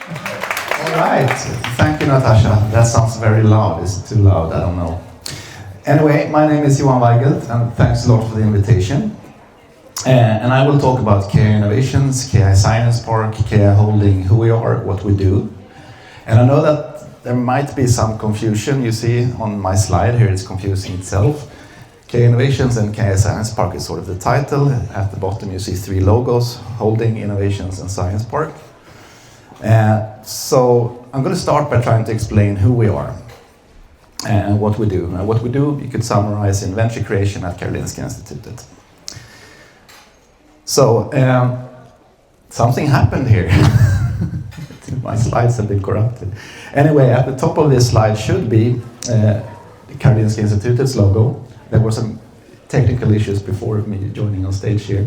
All right. Thank you, Natasha. That sounds very loud. Is it too loud? I don't know. Anyway, my name is Johan Weigelt, and thanks a lot for the invitation. And I will talk about KI Innovations, KI Science Park, KI Holding, who we are, what we do. And I know that there might be some confusion. You see on my slide here, it's confusing itself. KI Innovations and KI Science Park is sort of the title. At the bottom you see 3 logos, Holding, Innovations and Science Park. So I'm going to start by trying to explain who we are and what we do. And what we do, you could summarize in venture creation at Karolinska Institutet. So something happened here. My slides have been corrupted. Anyway, at the top of this slide should be Karolinska Institutet's logo. There were some technical issues before me joining on stage here.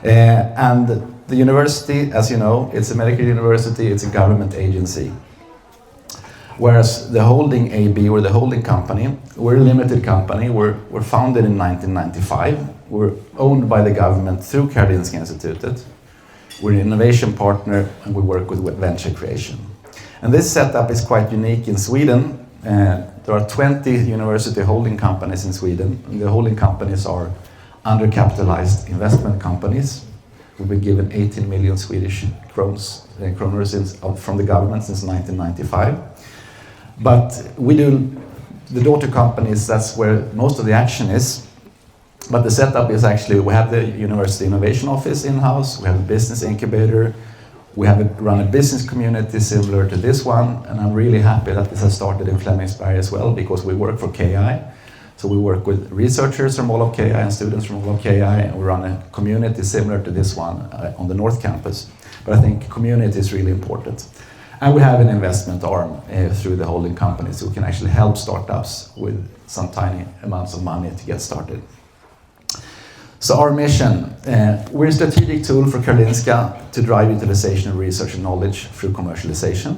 And the university, as you know, it's a medical university, it's a government agency. Whereas the Holding AB, or the holding company, we're a limited company. We're founded in 1995. We're owned by the government through Karolinska Institutet. We're an innovation partner and we work with venture creation. And this setup is quite unique in Sweden. There are 20 university holding companies in Sweden. And the holding companies are undercapitalized investment companies. We've been given 18 million Swedish kronor from the government since 1995. But we do the daughter companies, that's where most of the action is. But the setup is actually, we have the University Innovation Office in-house, we have a business incubator, we have run a business community similar to this one, and I'm really happy that this has started in Flemingsberg as well, because we work for KI. So we work with researchers from all of KI and students from all of KI, and we run a community similar to this one on the North Campus. But I think community is really important. And we have an investment arm through the holding companies who can actually help startups with some tiny amounts of money to get started. So our mission, we're a strategic tool for Karolinska to drive utilization of research and knowledge through commercialization.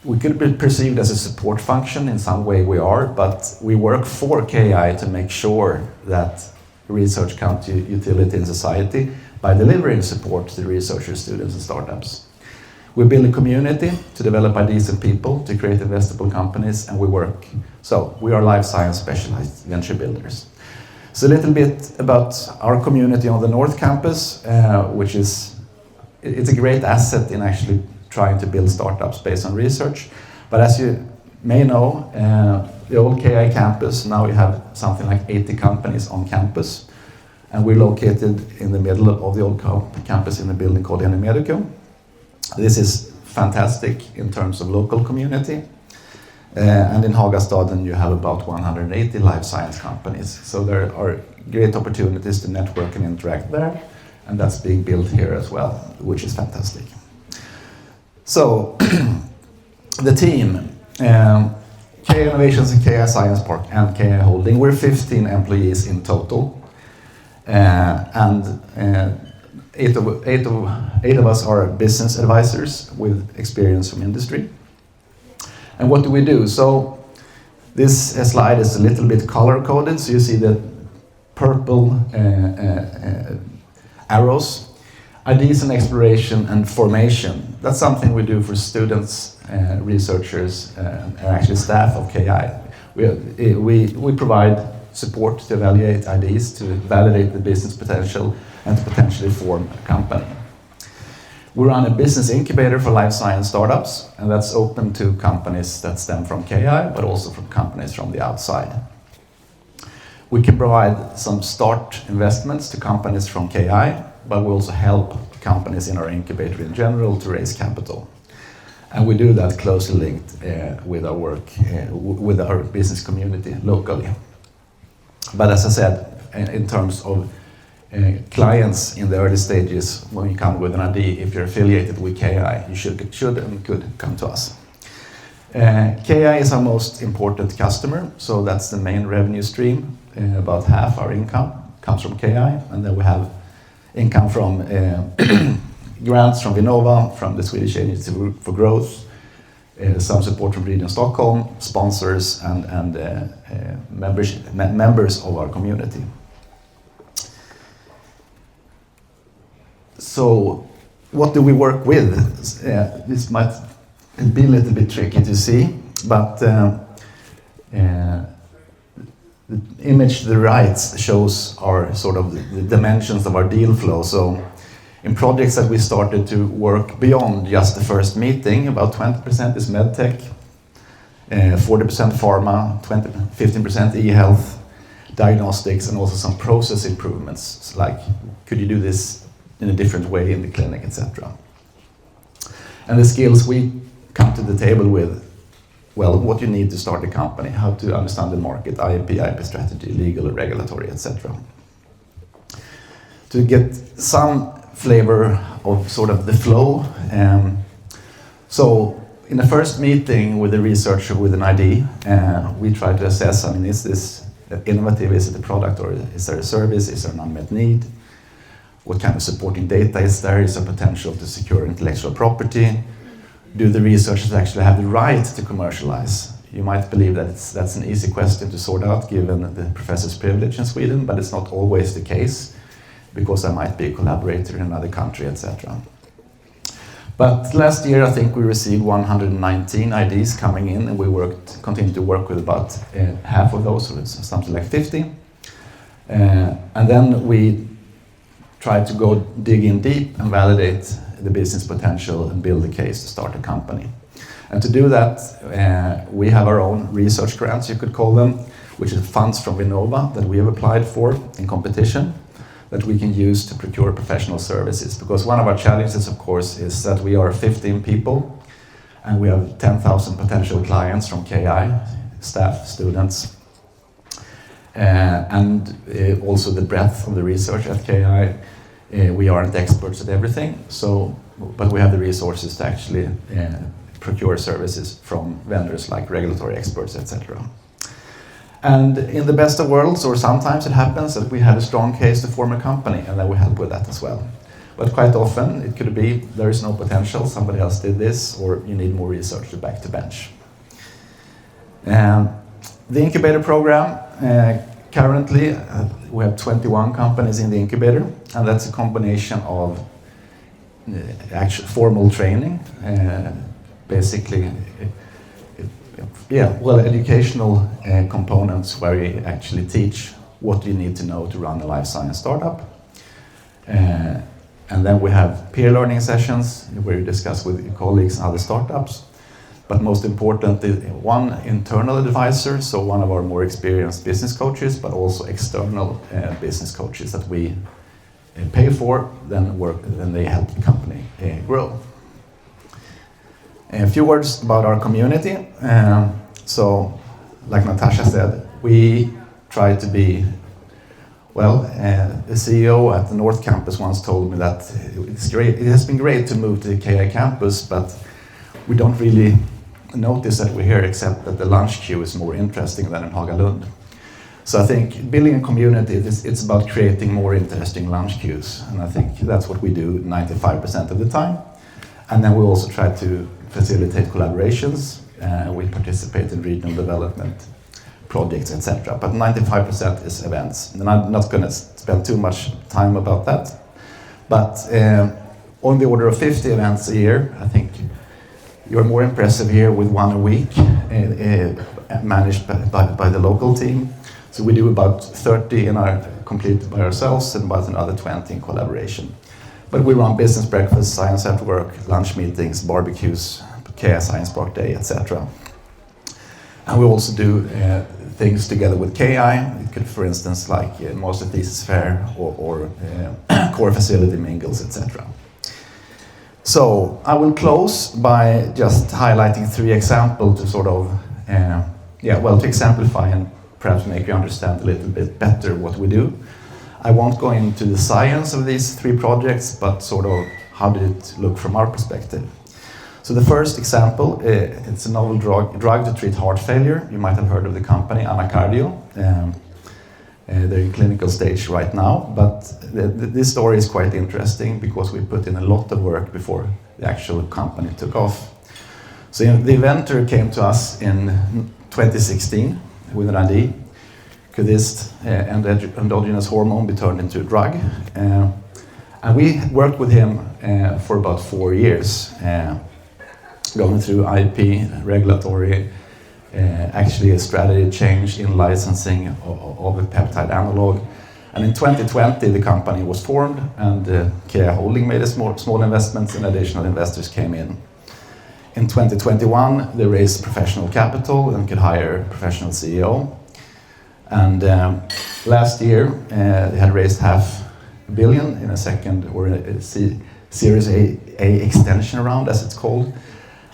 We could be perceived as a support function, in some way we are, but we work for KI to make sure that research comes to utility in society by delivering support to the researchers, students and startups. We build a community to develop ideas and people, to create investable companies, and we work. So we are life science specialized venture builders. So a little bit about our community on the North Campus, which is, it's a great asset in actually trying to build startups based on research. But as you may know, the old KI campus, now we have something like 80 companies on campus. And we're located in the middle of the old campus in a building called Medicum. This is fantastic in terms of local community. And in Hagastaden you have about 180 life science companies. So there are great opportunities to network and interact there. And that's being built here as well, which is fantastic. So, the team, KI Innovations and KI Science Park and KI Holding, we're 15 employees in total. And eight of us are business advisors with experience from industry. And what do we do? So this slide is a little bit color-coded, so you see the purple arrows. Ideas and exploration and formation. That's something we do for students, researchers, and actually staff of KI. We provide support to evaluate ideas, to validate the business potential, and to potentially form a company. We run a business incubator for life science startups, and that's open to companies that stem from KI, but also from companies from the outside. We can provide some start investments to companies from KI, but we also help companies in our incubator in general to raise capital. And we do that closely linked with our work, with our business community locally. But as I said, in terms of clients in the early stages, when you come with an idea, if you're affiliated with KI, you should and could come to us. KI is our most important customer, so that's the main revenue stream. About half our income comes from KI, and then we have income from grants from Vinnova, from the Swedish Agency for Growth, some support from Region Stockholm, sponsors, and members of our community. So what do we work with? This might be a little bit tricky to see, but the image to the right shows our sort of the dimensions of our deal flow. So in projects that we started to work beyond just the first meeting, about 20% is medtech, 40% pharma, 15% e-health, diagnostics, and also some process improvements. So like, could you do this in a different way in the clinic, etc. And the skills we come to the table with, well, what you need to start a company, how to understand the market, IP strategy, legal, regulatory, etc. To get some flavor of sort of the flow. So in the first meeting with a researcher with an ID, we try to assess, I mean, is this innovative, is it a product, or is there a service, is there an unmet need? What kind of supporting data is there? Is there potential to secure intellectual property? Do the researchers actually have the right to commercialize? You might believe that that's an easy question to sort out given the professor's privilege in Sweden, but it's not always the case, because I might be a collaborator in another country, etc. But last year, I think we received 119 IDs coming in, and we continued to work with about half of those, so it's something like 50. And then we tried to go dig in deep and validate the business potential and build a case to start a company. And to do that, we have our own research grants, you could call them, which is funds from Vinnova that we have applied for in competition, that we can use to procure professional services. Because one of our challenges, of course, is that we are 15 people and we have 10,000 potential clients from KI, staff, students, and also the breadth of the research at KI. We aren't experts at everything, but we have the resources to actually procure services from vendors like regulatory experts, etc. And in the best of worlds, or sometimes it happens that we have a strong case to form a company, and then we help with that as well. But quite often it could be there is no potential, somebody else did this, or you need more research to back the bench. The incubator program, currently we have 21 companies in the incubator, and that's a combination of actual formal training, basically educational components where we actually teach what you need to know to run a life science startup. And then we have peer learning sessions where you discuss with your colleagues and other startups. But most importantly, one internal advisor, so one of our more experienced business coaches, but also external business coaches that we pay for, then they help the company grow. A few words about our community. So, like Natasha said, we try to be, the CEO at the North Campus once told me that it has been great to move to the KI campus, but we don't really notice that we're here, except that the lunch queue is more interesting than in Hagalund. So I think building a community, it's about creating more interesting lunch queues, and I think that's what we do 95% of the time. And then we also try to facilitate collaborations, we participate in regional development projects, etc. But 95% is events, and I'm not going to spend too much time about that. But on the order of 50 events a year, I think you're more impressive here with one a week, managed by the local team. So we do about 30 completed by ourselves, and about another 20 in collaboration. But we run business breakfasts, science at work, lunch meetings, barbecues, KI Science Park Day, etc. And we also do things together with KI. It could, for instance, like Master Thesis Fair or core facility mingles, etc. So I will close by just highlighting 3 examples to sort of, to exemplify and perhaps make you understand a little bit better what we do. I won't go into the science of these 3 projects, but sort of how did it look from our perspective. So the first example, it's a novel drug to treat heart failure. You might have heard of the company, Anacardio. They're in clinical stage right now, but this story is quite interesting because we put in a lot of work before the actual company took off. So the inventor came to us in 2016 with an idea. Could this endogenous hormone be turned into a drug? And we worked with him for about 4 years, going through IP, regulatory, actually a strategy change in licensing of a peptide analog. And in 2020, the company was formed, and KI Holding made a small investments, and additional investors came in. In 2021, they raised professional capital and could hire a professional CEO. And last year, they had raised $500 million in a second, or a Series A extension round, as it's called.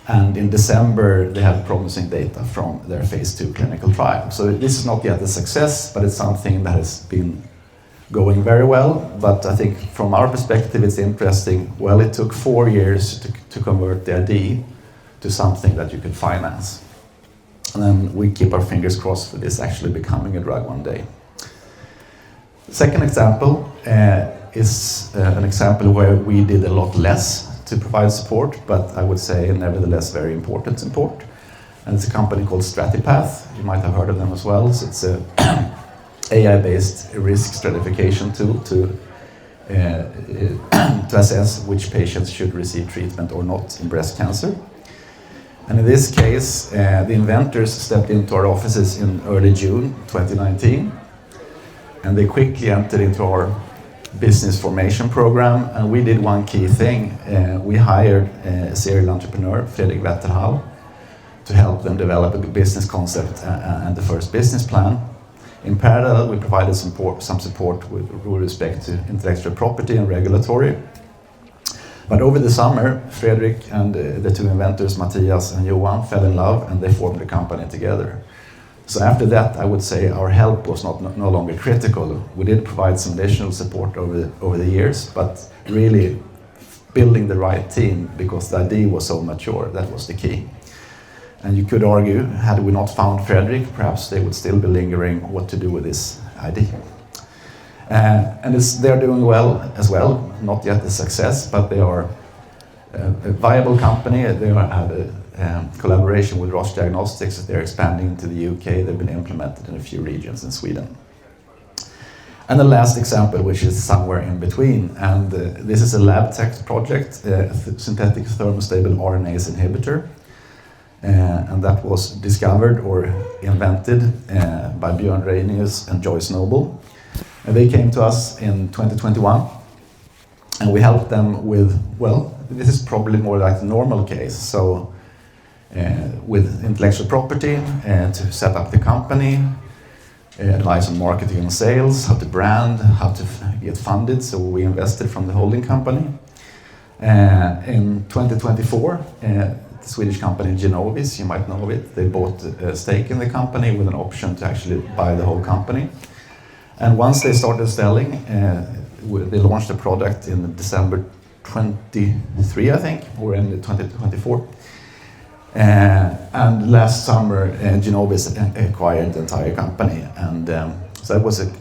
And in December, they have promising data from their phase 2 clinical trial. So this is not yet a success, but it's something that has been going very well. But I think from our perspective, it's interesting. Well, it took 4 years to convert the idea to something that you could finance. And then we keep our fingers crossed for this actually becoming a drug one day. The second example is an example where we did a lot less to provide support, but I would say nevertheless very important support. And it's a company called Stratipath. You might have heard of them as well. So it's a AI-based risk stratification tool to assess which patients should receive treatment or not in breast cancer. And in this case, the inventors stepped into our offices in early June 2019, and they quickly entered into our business formation program, and we did one key thing. We hired a serial entrepreneur, Fredrik Wetterhall, to help them develop a business concept and the first business plan. In parallel, we provided some support with respect to intellectual property and regulatory. But over the summer, Fredrik and the two inventors, Matthias and Johan, fell in love, and they formed the company together. So after that, I would say our help was no longer critical. We did provide some additional support over the years, but really building the right team, because the idea was so mature, that was the key. And you could argue, had we not found Fredrik, perhaps they would still be lingering what to do with this idea. And they're doing well as well, not yet a success, but they are a viable company. They have a collaboration with Roche Diagnostics. They're expanding into the UK. They've been implemented in a few regions in Sweden. And the last example, which is somewhere in between, and this is a lab tech project, synthetic thermostable RNase inhibitor. And that was discovered or invented by Björn Reinius and Joyce Noble. And they came to us in 2021, and we helped them with, well, this is probably more like the normal case. So with intellectual property, to set up the company, advice on marketing and sales, how to brand, how to get funded. So we invested from the holding company. In 2024, the Swedish company Genovis, you might know of it, they bought a stake in the company with an option to actually buy the whole company. And once they started selling, they launched a product in December 23, I think, or in 2024. And last summer, Genovis acquired the entire company. And so that was a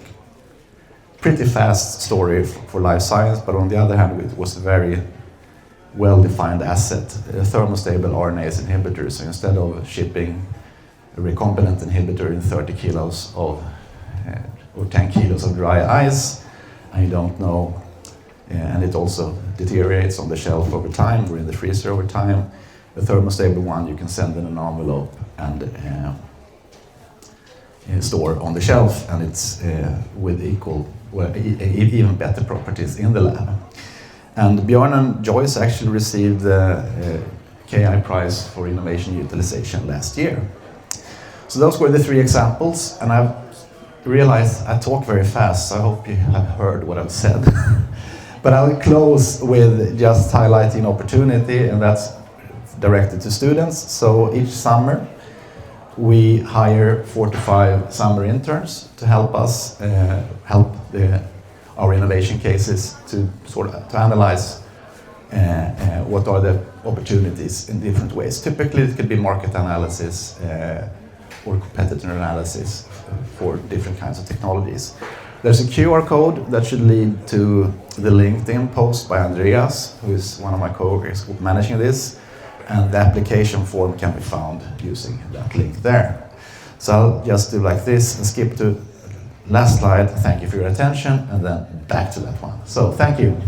pretty fast story for life science, but on the other hand, it was a very well-defined asset, a thermostable RNase inhibitor. So instead of shipping a recombinant inhibitor in 30 kilos of or 10 kilos of dry ice, and you don't know, and it also deteriorates on the shelf over time or in the freezer over time. The thermostable one you can send in an envelope and store on the shelf, and it's with even better properties in the lab. And Björn and Joyce actually received the KI prize for innovation utilization last year. So those were the 3 examples, and I've realized I talk very fast, so I hope you have heard what I've said. But I'll close with just highlighting opportunity, and that's directed to students. So each summer we hire 4 to 5 summer interns to help us help our innovation cases to analyze what are the opportunities in different ways. Typically it could be market analysis or competitor analysis for different kinds of technologies. There's a QR code that should lead to the LinkedIn post by Andreas, who is one of my coworkers managing this, and the application form can be found using that link there. So I'll just do like this and skip to last slide. Thank you for your attention, and then back to that one. So thank you.